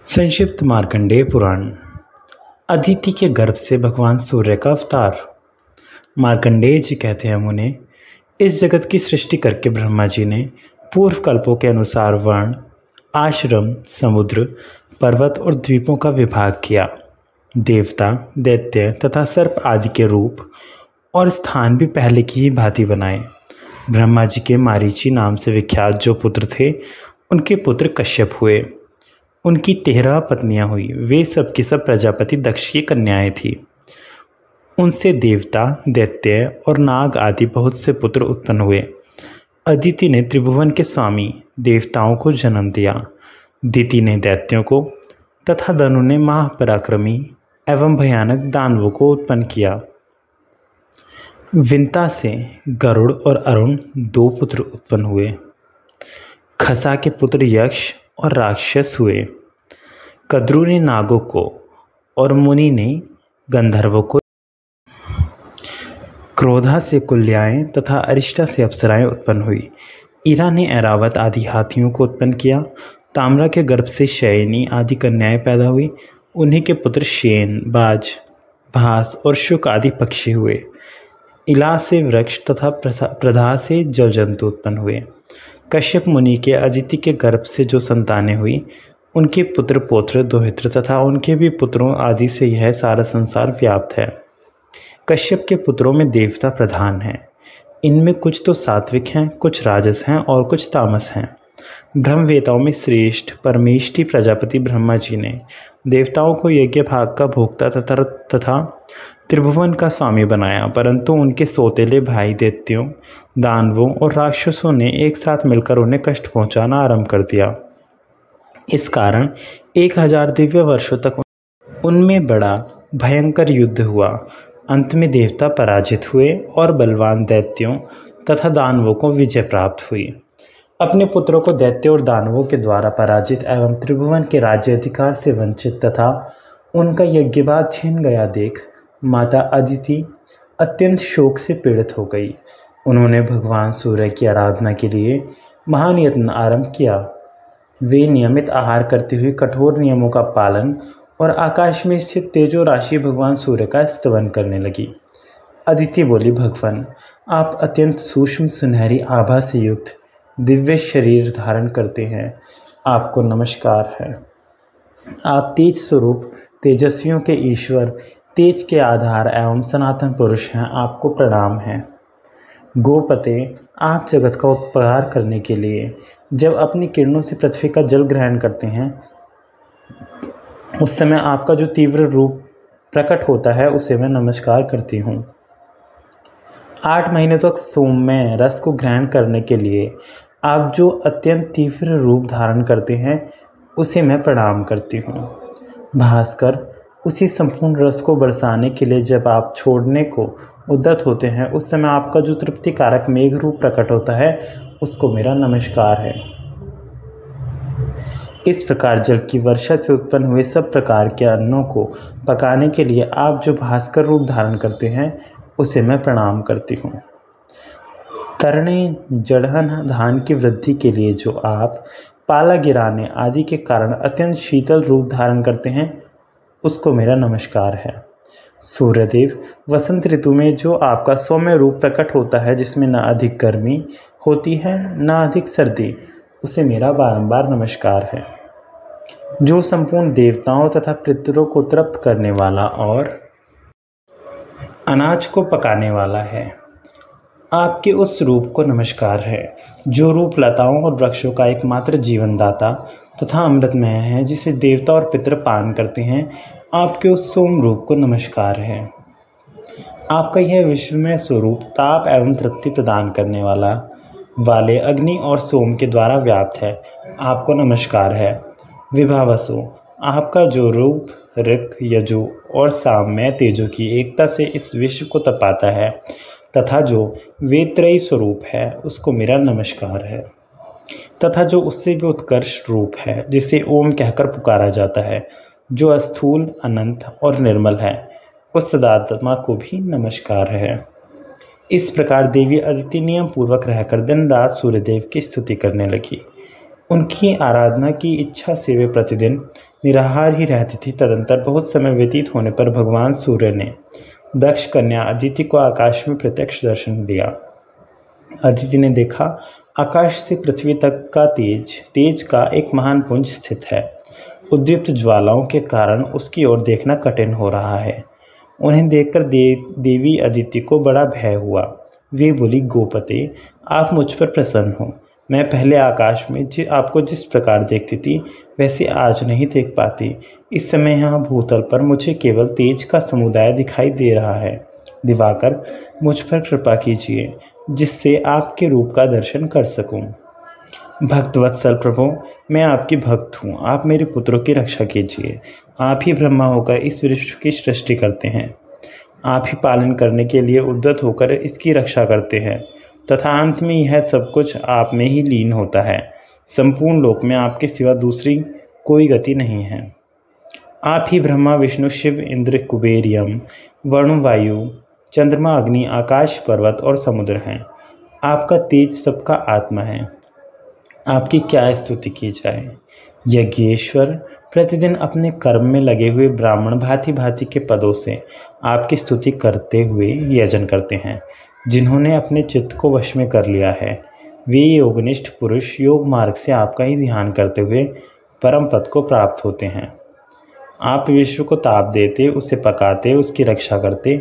संक्षिप्त मार्कंडेय पुराण। अदिति के गर्भ से भगवान सूर्य का अवतार। मार्कंडेय जी कहते हैं, मुने, इस जगत की सृष्टि करके ब्रह्मा जी ने पूर्व कल्पों के अनुसार वर्ण, आश्रम, समुद्र, पर्वत और द्वीपों का विभाग किया। देवता, दैत्य तथा सर्प आदि के रूप और स्थान भी पहले की ही भांति बनाए। ब्रह्मा जी के मारीची नाम से विख्यात जो पुत्र थे, उनके पुत्र कश्यप हुए। उनकी 13 पत्नियां हुई। वे सब की सब प्रजापति दक्ष की कन्याएं थीं। उनसे देवता, दैत्य और नाग आदि बहुत से पुत्र उत्पन्न हुए। अदिति ने त्रिभुवन के स्वामी देवताओं को जन्म दिया। दिति ने दैत्यों को तथा धनु ने महापराक्रमी एवं भयानक दानवों को उत्पन्न किया। विंता से गरुड़ और अरुण 2 पुत्र उत्पन्न हुए। खसा के पुत्र यक्ष और राक्षस हुए। कद्रु ने नागों को और मुनि ने गंधर्वों को, क्रोधा से कुल्याएं तथा अरिष्टा से अप्सराएं उत्पन्न हुई। ईरा ने ऐरावत आदि हाथियों को उत्पन्न किया। ताम्रा के गर्भ से शयनी आदि कन्याएं पैदा हुई। उन्हीं के पुत्र शेन, बाज, भास और शुक आदि पक्षी हुए। इला से वृक्ष तथा प्रधा से जल जंतु उत्पन्न हुए। कश्यप मुनि के अदिति के गर्भ से जो संतानें हुई, उनके पुत्र पौत्र दोहित्र तथा उनके भी पुत्रों आदि से यह सारा संसार व्याप्त है। कश्यप के पुत्रों में देवता प्रधान हैं। इनमें कुछ तो सात्विक हैं, कुछ राजस हैं और कुछ तामस हैं। ब्रह्मवेताओं में श्रेष्ठ परमेष्ठी प्रजापति ब्रह्मा जी ने देवताओं को यज्ञ भाग का भोक्ता तथा त्रिभुवन का स्वामी बनाया, परंतु उनके सौतेले भाई दैत्यों, दानवों और राक्षसों ने एक साथ मिलकर उन्हें कष्ट पहुंचाना आरंभ कर दिया। इस कारण 1000 दिव्य वर्षों तक उनमें बड़ा भयंकर युद्ध हुआ। अंत में देवता पराजित हुए और बलवान दैत्यों तथा दानवों को विजय प्राप्त हुई। अपने पुत्रों को दैत्यों और दानवों के द्वारा पराजित एवं त्रिभुवन के राज्य अधिकार से वंचित तथा उनका यज्ञभाग छीन गया देख माता अदिति अत्यंत शोक से पीड़ित हो गई। उन्होंने भगवान सूर्य की आराधना के लिए महान यत्न आरंभ किया। वे नियमित आहार करते हुए कठोर नियमों का पालन और आकाश में स्थित तेजो राशि भगवान सूर्य का स्तवन करने लगी। अदिति बोली, भगवान, आप अत्यंत सूक्ष्म सुनहरी आभा से युक्त दिव्य शरीर धारण करते हैं। आपको नमस्कार है। आप तेज स्वरूप, तेजस्वियों के ईश्वर, तेज के आधार एवं सनातन पुरुष हैं। आपको प्रणाम है। गोपते, आप जगत का उपकार करने के लिए जब अपनी किरणों से पृथ्वी का जल ग्रहण करते हैं, उस समय आपका जो तीव्र रूप प्रकट होता है, उसे मैं नमस्कार करती हूँ। 8 महीने तक सौम्य रस को ग्रहण करने के लिए आप जो अत्यंत तीव्र रूप धारण करते हैं, उसे मैं प्रणाम करती हूँ। भास्कर, उसी संपूर्ण रस को बरसाने के लिए जब आप छोड़ने को उद्यत होते हैं, उस समय आपका जो तृप्तिकारक मेघ रूप प्रकट होता है, उसको मेरा नमस्कार है। इस प्रकार जल की वर्षा से उत्पन्न हुए सब प्रकार के अन्नों को पकाने के लिए आप जो भास्कर रूप धारण करते हैं, उसे मैं प्रणाम करती हूँ। तरणे जड़हन धान की वृद्धि के लिए जो आप पाला गिराने आदि के कारण अत्यंत शीतल रूप धारण करते हैं, उसको मेरा नमस्कार है। सूर्यदेव, वसंत ऋतु में जो आपका सौम्य रूप प्रकट होता है, जिसमें न अधिक गर्मी होती है न अधिक सर्दी, उसे मेरा बारंबार नमस्कार है। जो संपूर्ण देवताओं तथा पितरों को तृप्त करने वाला और अनाज को पकाने वाला है, आपके उस रूप को नमस्कार है। जो रूप लताओं और वृक्षों का एकमात्र जीवनदाता तथा अमृतमय है, जिसे देवता और पितर पान करते हैं, आपके उस सोम रूप को नमस्कार है। आपका यह विश्वमय स्वरूप ताप एवं तृप्ति प्रदान करने वाले अग्नि और सोम के द्वारा व्याप्त है। आपको नमस्कार है। विभावसो, आपका जो रूप ऋक, यजु और सामय तेजो की एकता से इस विश्व को तपाता है तथा जो वेत्रयी स्वरूप है, उसको मेरा नमस्कार है। तथा जो उससे भी उत्कर्ष रूप है, जिसे ओम कहकर पुकारा जाता है, जो अस्थूल, अनंत और निर्मल है, उस सदात्मा को भी नमस्कार है। इस प्रकार देवी अदिति नियम पूर्वक रहकर दिन रात सूर्यदेव की स्तुति करने लगी। उनकी आराधना की इच्छा से वे प्रतिदिन निराहार ही रहती थी। तदंतर बहुत समय व्यतीत होने पर भगवान सूर्य ने दक्ष कन्या अदिति को आकाश में प्रत्यक्ष दर्शन दिया। अदिति ने देखा, आकाश से पृथ्वी तक का तेज का एक महान पुंज स्थित है। उद्दीप्त ज्वालाओं के कारण उसकी ओर देखना कठिन हो रहा है। उन्हें देखकर देवी अदिति को बड़ा भय हुआ। वे बोली, गोपते, आप मुझ पर प्रसन्न हो। मैं पहले आकाश में आपको जिस प्रकार देखती थी वैसे आज नहीं देख पाती। इस समय यहाँ भूतल पर मुझे केवल तेज का समुदाय दिखाई दे रहा है। दिवाकर, मुझ पर कृपा कीजिए जिससे आपके रूप का दर्शन कर सकूं। भक्तवत्सल प्रभु, मैं आपकी भक्त हूँ। आप मेरे पुत्रों की रक्षा कीजिए। आप ही ब्रह्मा होकर इस विश्व की सृष्टि करते हैं। आप ही पालन करने के लिए उद्यत होकर इसकी रक्षा करते हैं तथा अंत में यह सब कुछ आप में ही लीन होता है। संपूर्ण लोक में आपके सिवा दूसरी कोई गति नहीं है। आप ही ब्रह्मा, विष्णु, शिव, इंद्र, कुबेर, यम, वरुण, वायु, चंद्रमा, अग्नि, आकाश, पर्वत और समुद्र हैं। आपका तेज सबका आत्मा है। आपकी क्या स्तुति की जाए। यज्ञेश्वर प्रतिदिन अपने कर्म में लगे हुए ब्राह्मण भांति भांति के पदों से आपकी स्तुति करते हुए यजन करते हैं। जिन्होंने अपने चित्त को वश में कर लिया है वे योगनिष्ठ पुरुष योग मार्ग से आपका ही ध्यान करते हुए परम पद को प्राप्त होते हैं। आप विश्व को ताप देते, उसे पकाते, उसकी रक्षा करते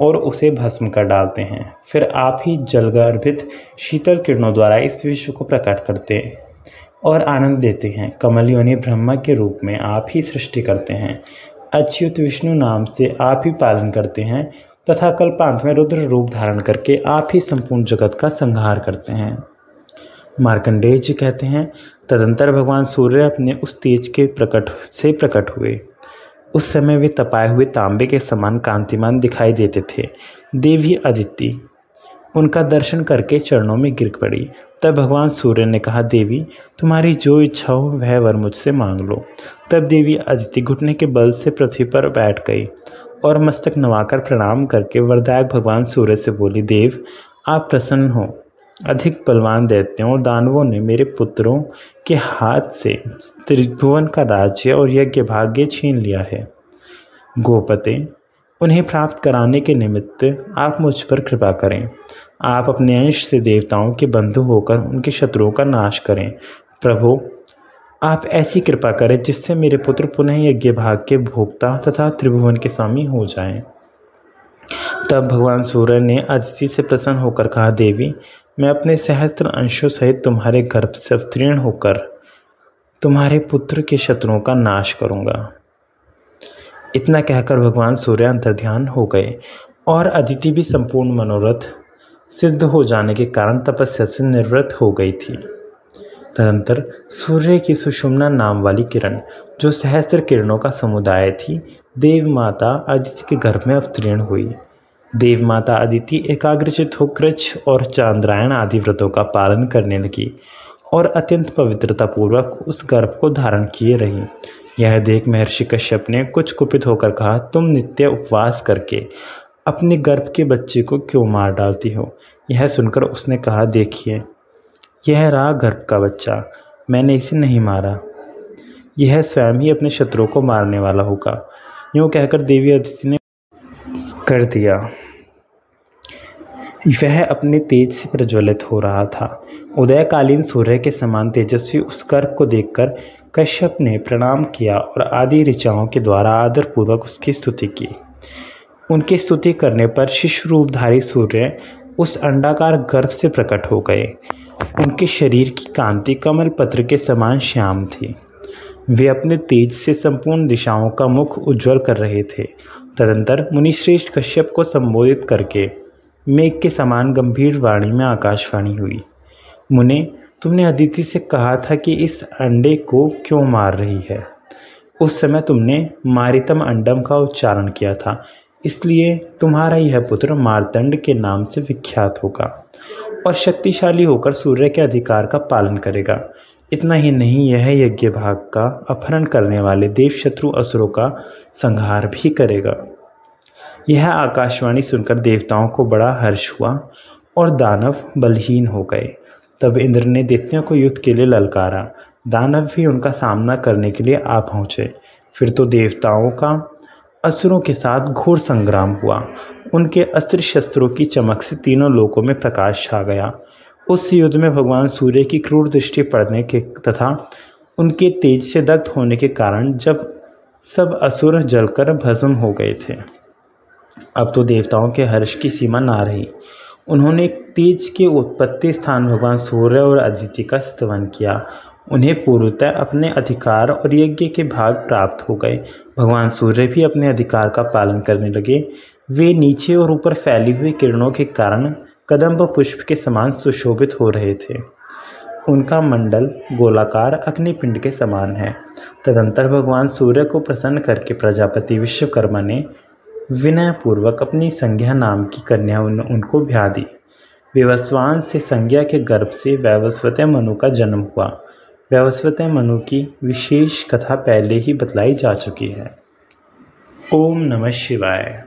और उसे भस्म कर डालते हैं। फिर आप ही जलगर्भित शीतल किरणों द्वारा इस विश्व को प्रकट करते और आनंद देते हैं। कमल योनि ब्रह्मा के रूप में आप ही सृष्टि करते हैं। अच्युत विष्णु नाम से आप ही पालन करते हैं तथा कल्पांत में रुद्र रूप धारण करके आप ही संपूर्ण जगत का संहार करते हैं। मार्कंडेय जी कहते हैं, तदंतर भगवान सूर्य अपने उस तेज के प्रकट हुए। उस समय वे तपाए हुए तांबे के समान कांतिमान दिखाई देते थे। देवी अदिति उनका दर्शन करके चरणों में गिर पड़ी। तब भगवान सूर्य ने कहा, देवी, तुम्हारी जो इच्छा हो वह वर मुझसे मांग लो। तब देवी अदिति घुटने के बल से पृथ्वी पर बैठ गई और मस्तक नवाकर प्रणाम करके वरदायक भगवान सूर्य से बोली, देव, आप प्रसन्न हो। अधिक बलवान दैत्यों और दानवों ने मेरे पुत्रों के हाथ से त्रिभुवन का राज्य और यज्ञ भाग्य छीन लिया है। गोपते, उन्हें प्राप्त कराने के निमित्त आप मुझ पर कृपा करें। आप अपने अंश से देवताओं के बंधु होकर उनके शत्रुओं का नाश करें। प्रभु, आप ऐसी कृपा करें जिससे मेरे पुत्र पुनः यज्ञ भाग के भोक्ता तथा त्रिभुवन के स्वामी हो जाएं। तब भगवान सूर्य ने अदिति से प्रसन्न होकर कहा, देवी, मैं अपने सहस्त्र अंशों सहित तुम्हारे गर्भ से अवतीर्ण होकर तुम्हारे पुत्र के शत्रुओं का नाश करूंगा। इतना कहकर भगवान सूर्य अंतर्ध्यान हो गए और अदिति भी संपूर्ण मनोरथ सिद्ध हो जाने के कारण तपस्या से निवृत्त हो गई थी। तदंतर सूर्य की सुषुम्ना नाम वाली किरण, जो सहस्त्र किरणों का समुदाय थी, देव माता अदिति के गर्भ में अवतीर्ण हुई। देव माता अदिति एकाग्रचित होकर और चांद्रायण आदि व्रतों का पालन करने लगी और अत्यंत पवित्रता पूर्वक उस गर्भ को धारण किए रही। यह देख महर्षि कश्यप ने कुछ कुपित होकर कहा, तुम नित्य उपवास करके अपने गर्भ के बच्चे को क्यों मार डालती हो। यह सुनकर उसने कहा, देखिए, यह रहा गर्भ का बच्चा, मैंने इसे नहीं मारा, यह स्वयं ही अपने शत्रुओं को मारने वाला होगा। यूँ कहकर देवी अदिति ने कर दिया। वह अपने तेज से प्रज्वलित हो रहा था। उदयकालीन सूर्य के समान तेजस्वी उस गर्भ को देखकर कश्यप ने प्रणाम किया और आदि ऋचाओं के द्वारा आदरपूर्वक उसकी स्तुति की। उनकी स्तुति करने पर शिशु रूपधारी सूर्य उस अंडाकार गर्भ से प्रकट हो गए। उनके शरीर की कांति कमल पत्र के समान श्याम थी। वे अपने तेज से संपूर्ण दिशाओं का मुख उज्ज्वल कर रहे थे। तदंतर मुनिश्रेष्ठ कश्यप को संबोधित करके मेघ के समान गंभीर वाणी में आकाशवाणी हुई। मुने, तुमने अदिति से कहा था कि इस अंडे को क्यों मार रही है। उस समय तुमने मारितम अंडम का उच्चारण किया था, इसलिए तुम्हारा यह पुत्र मार्तंड के नाम से विख्यात होगा और शक्तिशाली होकर सूर्य के अधिकार का पालन करेगा। इतना ही नहीं, यह यज्ञ भाग का अपहरण करने वाले देवशत्रु असुरों का संहार भी करेगा। यह आकाशवाणी सुनकर देवताओं को बड़ा हर्ष हुआ और दानव बलहीन हो गए। तब इंद्र ने दैत्यों को युद्ध के लिए ललकारा। दानव भी उनका सामना करने के लिए आ पहुँचे। फिर तो देवताओं का असुरों के साथ घोर संग्राम हुआ। उनके अस्त्र शस्त्रों की चमक से तीनों लोकों में प्रकाश छा गया। उस युद्ध में भगवान सूर्य की क्रूर दृष्टि पड़ने के तथा उनके तेज से दग्ध होने के कारण जब सब असुर जलकर भस्म हो गए थे। अब तो देवताओं के हर्ष की सीमा ना रही। उन्होंने तेज के उत्पत्ति स्थान भगवान सूर्य और अदिति का स्तवन किया। उन्हें पूर्वतः अपने अधिकार और यज्ञ के भाग प्राप्त हो गए। भगवान सूर्य भी अपने अधिकार का पालन करने लगे। वे नीचे और ऊपर फैली हुई किरणों के कारण कदम्ब पुष्प के समान सुशोभित हो रहे थे। उनका मंडल गोलाकार अग्निपिंड के समान है। तदंतर भगवान सूर्य को प्रसन्न करके प्रजापति विश्वकर्मा ने विनयपूर्वक अपनी संज्ञा नाम की कन्या उनको ब्याह दी। विवस्वान से संज्ञा के गर्भ से वैवस्वत मनु का जन्म हुआ। वैवस्वत मनु की विशेष कथा पहले ही बतलाई जा चुकी है। ओम नमः शिवाय।